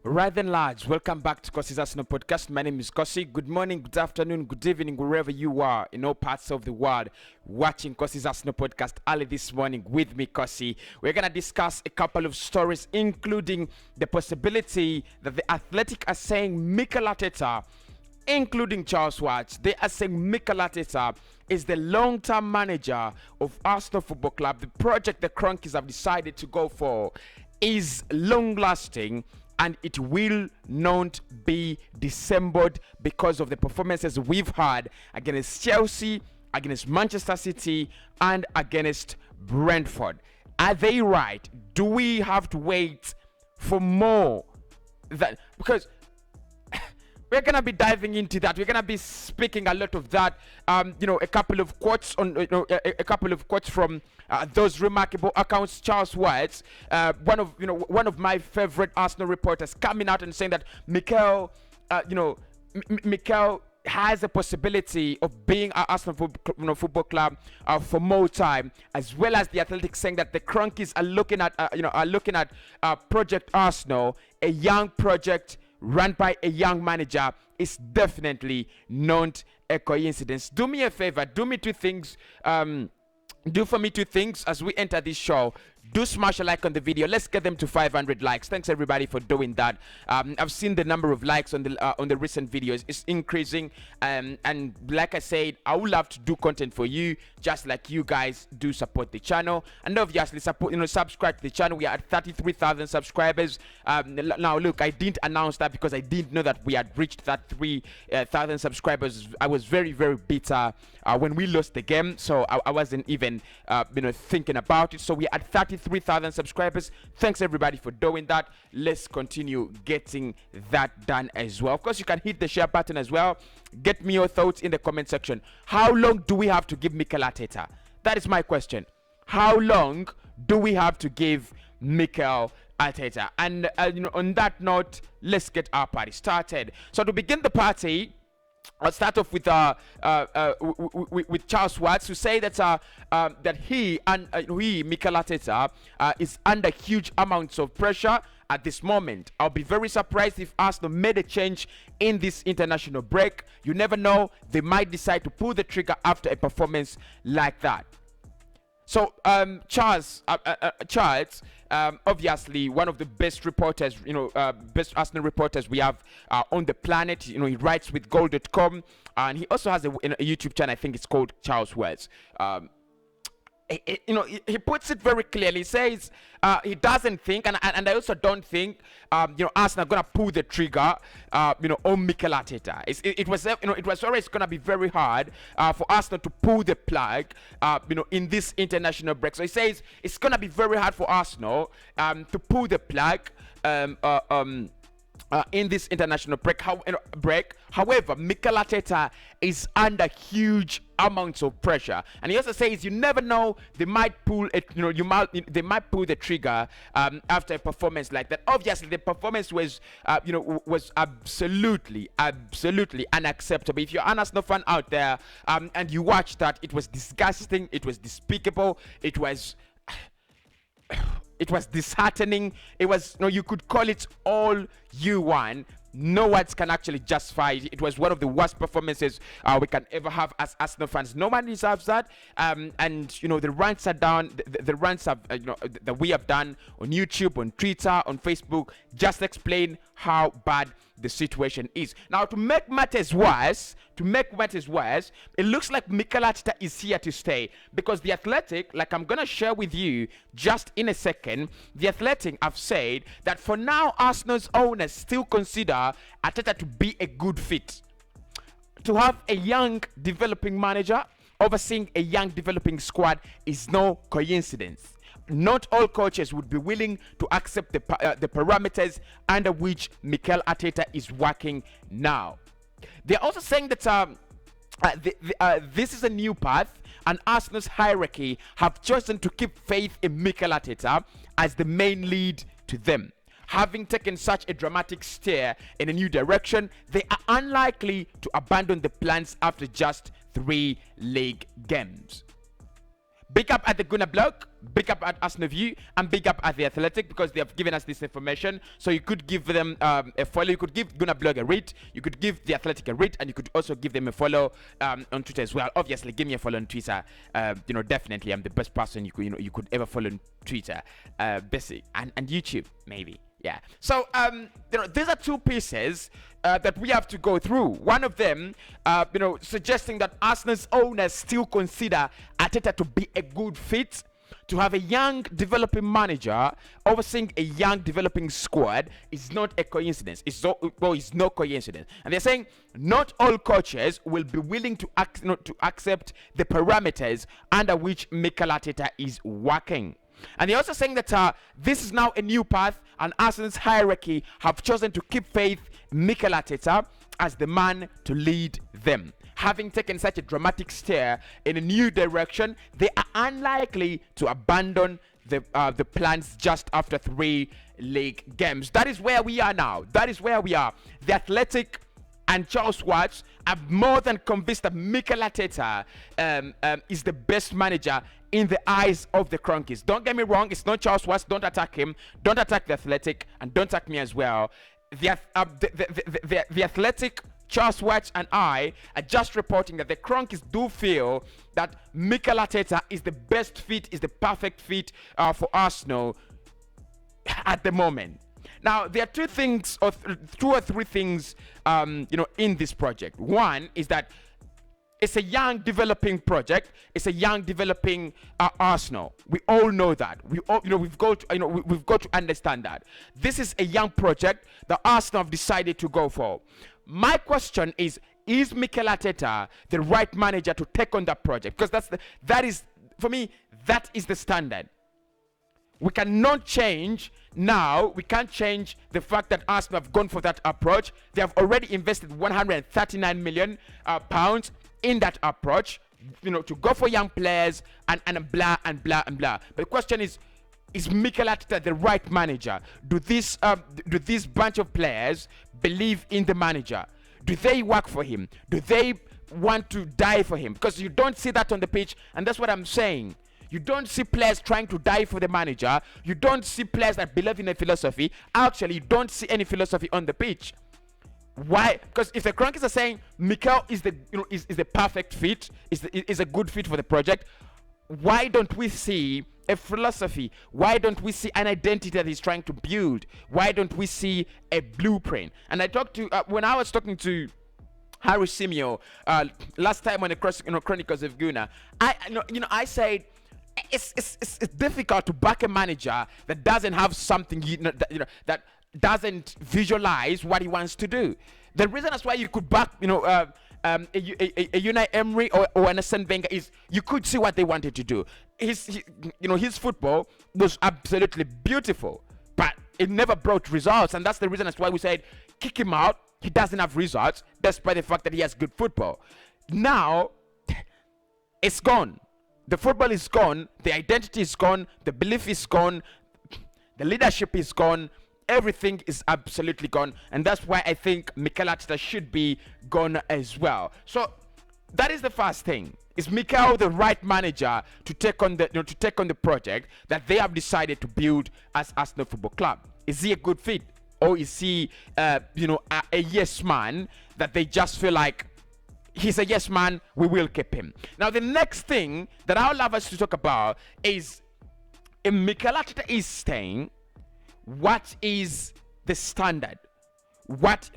Right then, lads, welcome back to Cossy's Arsenal podcast. My name is Cossy. Good morning, good afternoon, good evening, wherever you are in all parts of the world watching Cossy's Arsenal podcast early this morning with me, Cossy. We're going to discuss a couple of stories, including the possibility that the Athletic are saying Mikel Arteta, including Charles Watts, they are saying Mikel Arteta is the long-term manager of Arsenal Football Club. The project the Cronkies have decided to go for is long-lasting, and it will not be dissembled because of the performances we've had against Chelsea, against Manchester City, and against Brentford. Are they right? Do we have to wait for more? Because we're gonna be diving into that. We're gonna be speaking a lot of that. A couple of quotes on, a couple of quotes from those remarkable accounts. Charles Watts, one of my favorite Arsenal reporters, coming out and saying that Mikel has a possibility of being at Arsenal Football Club for more time, as well as the Athletic saying that the Cronkies are looking at Project Arsenal, a young project run by a young manager. Is definitely not a coincidence. Do me a favor, do me two things. Do for me two things as we enter this show. Do smash a like on the video. Let's get them to 500 likes. Thanks everybody for doing that. I've seen the number of likes on the recent videos. It's increasing, and like I said, I would love to do content for you, just like you guys do support the channel. And obviously subscribe to the channel. We are at 33,000 subscribers. Now look, I didn't announce that because I didn't know that we had reached that 3,000 subscribers. I was very bitter when we lost the game, so I wasn't even thinking about it. So we are at 33,000 subscribers. Thanks everybody for doing that. Let's continue getting that done as well. Of course, you can hit the share button as well. Get me your thoughts in the comment section. How long do we have to give Mikel Arteta? That is my question. How long do we have to give Mikel Arteta? And on that note, let's get our party started. So to begin the party, I'll start off with Charles Watts, who say that he, Mikel Arteta, is under huge amounts of pressure at this moment. I'll be very surprised if Arsenal made a change in this international break. You never know; they might decide to pull the trigger after a performance like that. So Charles, obviously one of the best reporters, best Arsenal reporters we have on the planet. He writes with goal.com, and he also has a YouTube channel. I think it's called Charles Watts. He puts it very clearly. He says he doesn't think, and I also don't think, Arsenal are gonna pull the trigger, on Mikel Arteta. It was always gonna be very hard for Arsenal to pull the plug, in this international break. So he says it's gonna be very hard for Arsenal to pull the plug, in this international break. However, Mikel Arteta is under huge amounts of pressure, and he also says you never know, they might pull it. They might pull the trigger after a performance like that. Obviously, the performance was absolutely unacceptable. If you're an Arsenal fan out there, and you watch that, it was disgusting. It was despicable. It was disheartening. It was, you could call it all you want. No words can actually justify it. It was one of the worst performances we can ever have as Arsenal fans. No one deserves that. And the rants are down. The rants that we have done on YouTube, on Twitter, on Facebook, just explain how bad the situation is. Now, to make matters worse, it looks like Mikel Arteta is here to stay, because the Athletic, like I'm gonna share with you just in a second, the Athletic have said that for now, Arsenal's owners still consider Arteta to be a good fit. To have a young developing manager overseeing a young developing squad is no coincidence. Not all coaches would be willing to accept the parameters under which Mikel Arteta is working now. They're also saying that this is a new path, and Arsenal's hierarchy have chosen to keep faith in Mikel Arteta as the main lead to them. Having taken such a dramatic steer in a new direction, they are unlikely to abandon the plans after just 3 league games. Big up at the Gunnar blog, big up at Arsenal View, and big up at the Athletic, because they have given us this information. So you could give them a follow. You could give Gunnar blog a read. You could give the Athletic a read, and you could also give them a follow on Twitter as well. Obviously, give me a follow on Twitter. Definitely, I'm the best person you could ever follow on Twitter, basic and YouTube maybe. Yeah. So these are two pieces that we have to go through. One of them, suggesting that Arsenal's owners still consider Arteta to be a good fit. To have a young developing manager overseeing a young developing squad is not a coincidence. It's no coincidence. And they're saying not all coaches will be willing to accept the parameters under which Mikel Arteta is working. And they're also saying that this is now a new path, and Arsenal's hierarchy have chosen to keep faith in Mikel Arteta as the man to lead them. Having taken such a dramatic stare in a new direction, they are unlikely to abandon the plans just after 3 league games. That is where we are now. That is where we are. The Athletic and Charles Watts are more than convinced that Mikel Arteta is the best manager in the eyes of the Cronkies. Don't get me wrong, it's not Charles Watts. Don't attack him. Don't attack the Athletic, and don't attack me as well. The Athletic, Charles Watts, and I are just reporting that the Cronkies do feel that Mikel Arteta is the best fit, is the perfect fit for Arsenal at the moment. Now, there are two or three things, in this project. One is that it's a young developing project. It's a young developing Arsenal. We all know that. We've got to understand that this is a young project that Arsenal have decided to go for. My question is Mikel Arteta the right manager to take on that project? Because that is for me, that is the standard. We cannot change now. We can't change the fact that Arsenal have gone for that approach. They have already invested 139 million pounds in that approach, to go for young players and blah and blah and blah. But the question is Mikel Arteta the right manager? Do this bunch of players believe in the manager? Do they work for him? Do they want to die for him? Because you don't see that on the pitch, and that's what I'm saying. You don't see players trying to die for the manager. You don't see players that believe in a philosophy. Actually, you don't see any philosophy on the pitch. Why? Because if the Cronkies are saying Mikel is the perfect fit, is a good fit for the project, why don't we see a philosophy? Why don't we see an identity that he's trying to build? Why don't we see a blueprint? And I talked to when I was talking to Harry Simeo last time on the Chronicles of Guna, I said it's difficult to back a manager that doesn't have something that doesn't visualize what he wants to do. The reason that's why you could back a Unai Emery or an Arsene Wenger is you could see what they wanted to do. His football was absolutely beautiful, but it never brought results, and that's the reason that's why we said kick him out. He doesn't have results, despite the fact that he has good football. Now it's gone. The football is gone. The identity is gone. The belief is gone. The leadership is gone. Everything is absolutely gone, and that's why I think Mikel Arteta should be gone as well. So that is the first thing. Is Mikel the right manager to take on the project that they have decided to build as Arsenal Football Club? Is he a good fit, or is he a yes man that they just feel like he's a yes man, we will keep him? Now the next thing that I would love us to talk about is if Mikel Arteta is staying, what is the standard? What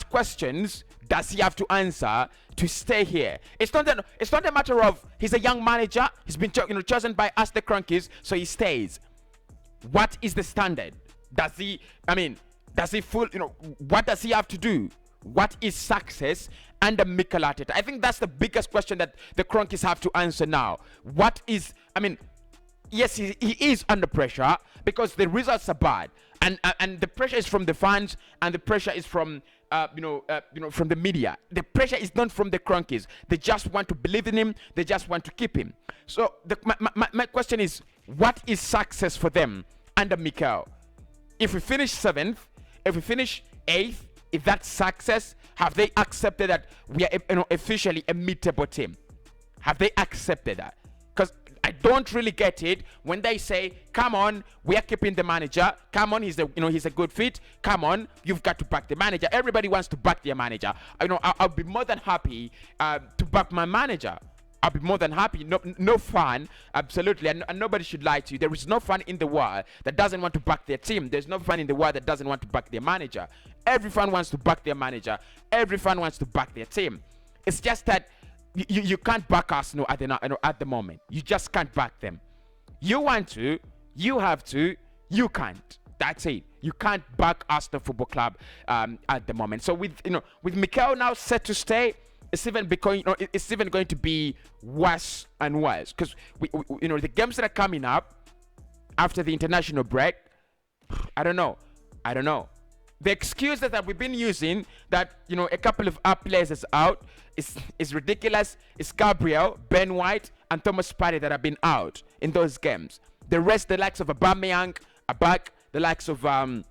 questions does he have to answer to stay here? It's not a matter of he's a young manager, he's been chosen by us the Cronkies, so he stays. What is the standard? What does he have to do? What is success under Mikel Arteta? I think that's the biggest question that the Cronkies have to answer now. Yes, he is under pressure because the results are bad, and the pressure is from the fans, and the pressure is from from the media. The pressure is not from the Cronkies. They just want to believe in him. They just want to keep him. So my question is, what is success for them under Mikel? If we finish 7th, if we finish 8th, if that's success, have they accepted that we are officially a mid-table team? Have they accepted that? Because I don't really get it when they say, come on, we are keeping the manager. Come on, he's a good fit. Come on, you've got to back the manager. Everybody wants to back their manager. I'll be more than happy to back my manager. I'll be more than happy. No fan, absolutely, and nobody should lie to you. There is no fan in the world that doesn't want to back their team. There's no fan in the world that doesn't want to back their manager. Every fan wants to back their manager. Every fan wants to back their team. It's just that you can't back Arsenal at the moment. You just can't back them. You want to, you have to, you can't. That's it. You can't back Arsenal Football Club at the moment. So with Mikel now set to stay, it's even going to be worse and worse, because the games that are coming up after the international break, I don't know. The excuse that we've been using, that a couple of our players is out, is ridiculous. It's Gabriel, Ben White, and Thomas Partey that have been out in those games. The rest, the likes of Aubameyang, are back. The likes of the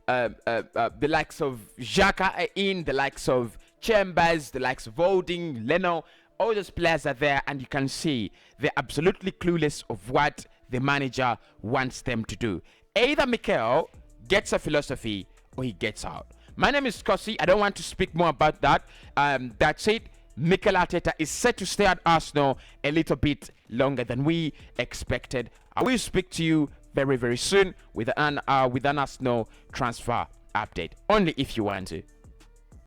likes of Xhaka are in. The likes of Chambers, the likes of Holding, Leno, all those players are there, and you can see they're absolutely clueless of what the manager wants them to do. Either Mikel gets a philosophy or he gets out. My name is Cossy. I don't want to speak more about that. That's it. Mikel Arteta is set to stay at Arsenal a little bit longer than we expected. I will speak to you very, very soon with an Arsenal transfer update, only if you want to.